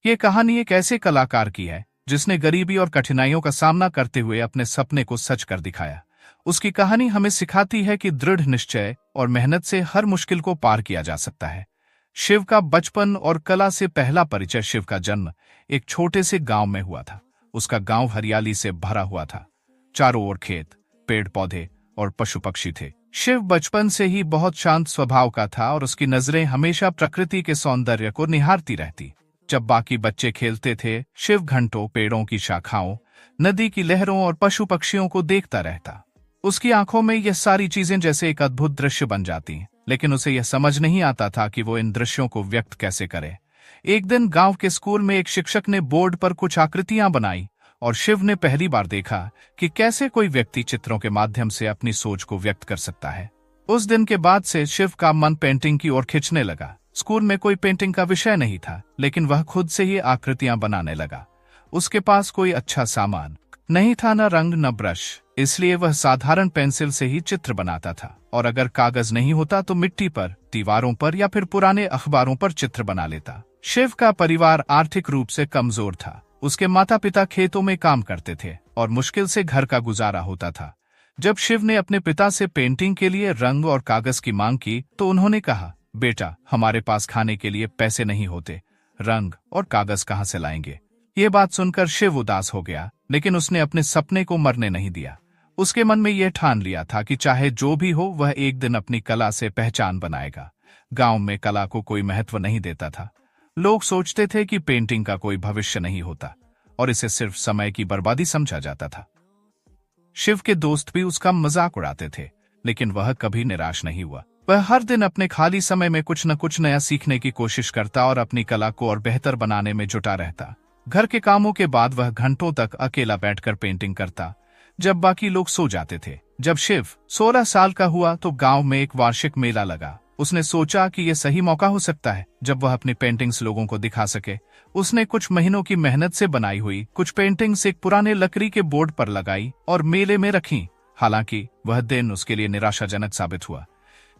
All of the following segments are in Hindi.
ये कहानी एक ऐसे कलाकार की है जिसने गरीबी और कठिनाइयों का सामना करते हुए अपने सपने को सच कर दिखाया। उसकी कहानी हमें सिखाती है कि दृढ़ निश्चय और मेहनत से हर मुश्किल को पार किया जा सकता है। शिव का बचपन और कला से पहला परिचय। शिव का जन्म एक छोटे से गांव में हुआ था। उसका गांव हरियाली से भरा हुआ था। चारों ओर खेत, पेड़ पौधे और पशु पक्षी थे। शिव बचपन से ही बहुत शांत स्वभाव का था और उसकी नजरें हमेशा प्रकृति के सौंदर्य को निहारती रहती। जब बाकी बच्चे खेलते थे, शिव घंटों पेड़ों की शाखाओं, नदी की लहरों और पशु पक्षियों को देखता रहता। उसकी आंखों में यह सारी चीजें जैसे एक अद्भुत दृश्य बन जाती, लेकिन उसे यह समझ नहीं आता था कि वो इन दृश्यों को व्यक्त कैसे करे। एक दिन गांव के स्कूल में एक शिक्षक ने बोर्ड पर कुछ आकृतियां बनाई और शिव ने पहली बार देखा कि कैसे कोई व्यक्ति चित्रों के माध्यम से अपनी सोच को व्यक्त कर सकता है। उस दिन के बाद से शिव का मन पेंटिंग की ओर खिंचने लगा। स्कूल में कोई पेंटिंग का विषय नहीं था, लेकिन वह खुद से ही आकृतियां बनाने लगा। उसके पास कोई अच्छा सामान नहीं था, न रंग न ब्रश, इसलिए वह साधारण पेंसिल से ही चित्र बनाता था। और अगर कागज नहीं होता तो मिट्टी पर, दीवारों पर या फिर पुराने अखबारों पर चित्र बना लेता। शिव का परिवार आर्थिक रूप से कमजोर था। उसके माता पिता खेतों में काम करते थे और मुश्किल से घर का गुजारा होता था। जब शिव ने अपने पिता से पेंटिंग के लिए रंग और कागज की मांग की तो उन्होंने कहा, बेटा, हमारे पास खाने के लिए पैसे नहीं होते, रंग और कागज कहां से लाएंगे। ये बात सुनकर शिव उदास हो गया, लेकिन उसने अपने सपने को मरने नहीं दिया। उसके मन में यह ठान लिया था कि चाहे जो भी हो, वह एक दिन अपनी कला से पहचान बनाएगा। गांव में कला को कोई महत्व नहीं देता था। लोग सोचते थे कि पेंटिंग का कोई भविष्य नहीं होता और इसे सिर्फ समय की बर्बादी समझा जाता था। शिव के दोस्त भी उसका मजाक उड़ाते थे, लेकिन वह कभी निराश नहीं हुआ। वह हर दिन अपने खाली समय में कुछ न कुछ नया सीखने की कोशिश करता और अपनी कला को और बेहतर बनाने में जुटा रहता। घर के कामों के बाद वह घंटों तक अकेला बैठकर पेंटिंग करता, जब बाकी लोग सो जाते थे। जब शिव 16 साल का हुआ तो गांव में एक वार्षिक मेला लगा। उसने सोचा कि यह सही मौका हो सकता है जब वह अपनी पेंटिंग्स लोगों को दिखा सके। उसने कुछ महीनों की मेहनत से बनाई हुई कुछ पेंटिंग्स एक पुराने लकड़ी के बोर्ड पर लगाई और मेले में रखी। हालांकि वह दिन उसके लिए निराशाजनक साबित हुआ,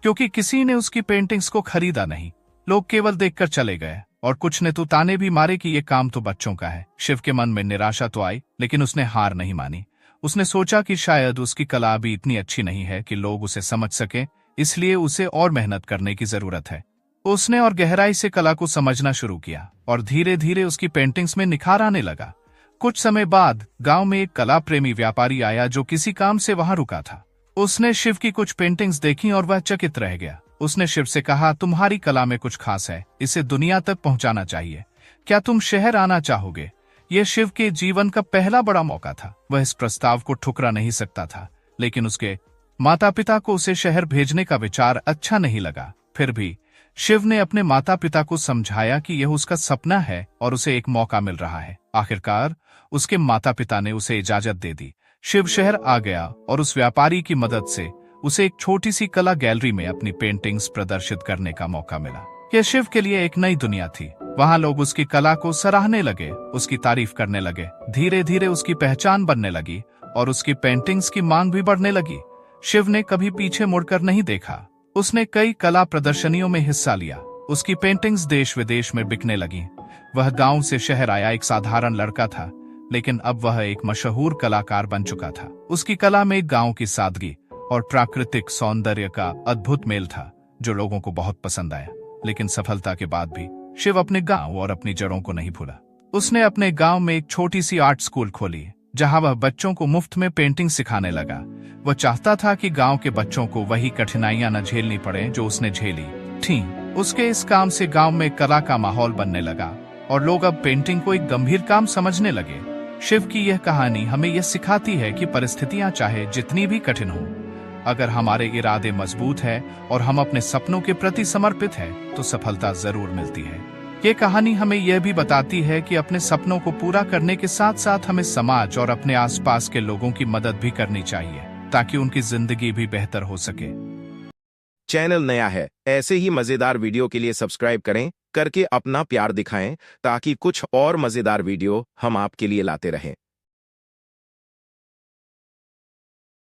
क्योंकि किसी ने उसकी पेंटिंग्स को खरीदा नहीं। लोग केवल देखकर चले गए और कुछ ने तो ताने भी मारे कि यह काम तो बच्चों का है। शिव के मन में निराशा तो आई, लेकिन उसने हार नहीं मानी। उसने सोचा कि शायद उसकी कला अभी इतनी अच्छी नहीं है कि लोग उसे समझ सके, इसलिए उसे और मेहनत करने की जरूरत है। उसने और गहराई से कला को समझना शुरू किया और धीरे धीरे उसकी पेंटिंग्स में निखार आने लगा। कुछ समय बाद गांव में एक कला प्रेमी व्यापारी आया जो किसी काम से वहां रुका था। उसने शिव की कुछ पेंटिंग्स देखी और वह चकित रह गया। उसने शिव से कहा, तुम्हारी कला में कुछ खास है, इसे दुनिया तक पहुंचाना चाहिए। क्या तुम शहर आना चाहोगे? यह शिव के जीवन का पहला बड़ा मौका था। वह इस प्रस्ताव को ठुकरा नहीं सकता था, लेकिन उसके माता पिता को उसे शहर भेजने का विचार अच्छा नहीं लगा। फिर भी शिव ने अपने माता पिता को समझाया कि यह उसका सपना है और उसे एक मौका मिल रहा है। आखिरकार उसके माता पिता ने उसे इजाजत दे दी। शिव शहर आ गया और उस व्यापारी की मदद से उसे एक छोटी सी कला गैलरी में अपनी पेंटिंग्स प्रदर्शित करने का मौका मिला। यह शिव के लिए एक नई दुनिया थी। वहां लोग उसकी कला को सराहने लगे, उसकी तारीफ करने लगे। धीरे धीरे उसकी पहचान बनने लगी और उसकी पेंटिंग्स की मांग भी बढ़ने लगी। शिव ने कभी पीछे मुड़कर नहीं देखा। उसने कई कला प्रदर्शनियों में हिस्सा लिया। उसकी पेंटिंग्स देश विदेश में बिकने लगी। वह गांव से शहर आया एक साधारण लड़का था, लेकिन अब वह एक मशहूर कलाकार बन चुका था। उसकी कला में गांव की सादगी और प्राकृतिक सौंदर्य का अद्भुत मेल था, जो लोगों को बहुत पसंद आया। लेकिन सफलता के बाद भी शिव अपने गांव और अपनी जड़ों को नहीं भूला। उसने अपने गांव में एक छोटी सी आर्ट स्कूल खोली, जहां वह बच्चों को मुफ्त में पेंटिंग सिखाने लगा। वह चाहता था कि गांव के बच्चों को वही कठिनाइयां न झेलनी पड़े जो उसने झेली थीं। उसके इस काम से गांव में कला का माहौल बनने लगा और लोग अब पेंटिंग को एक गंभीर काम समझने लगे। शिव की यह कहानी हमें यह सिखाती है कि परिस्थितियां चाहे जितनी भी कठिन हो, अगर हमारे इरादे मजबूत हैं और हम अपने सपनों के प्रति समर्पित हैं, तो सफलता जरूर मिलती है। ये कहानी हमें यह भी बताती है कि अपने सपनों को पूरा करने के साथ साथ हमें समाज और अपने आसपास के लोगों की मदद भी करनी चाहिए, ताकि उनकी जिंदगी भी बेहतर हो सके। चैनल नया है, ऐसे ही मजेदार वीडियो के लिए सब्सक्राइब करें, करके अपना प्यार दिखाएं, ताकि कुछ और मजेदार वीडियो हम आपके लिए लाते रहें।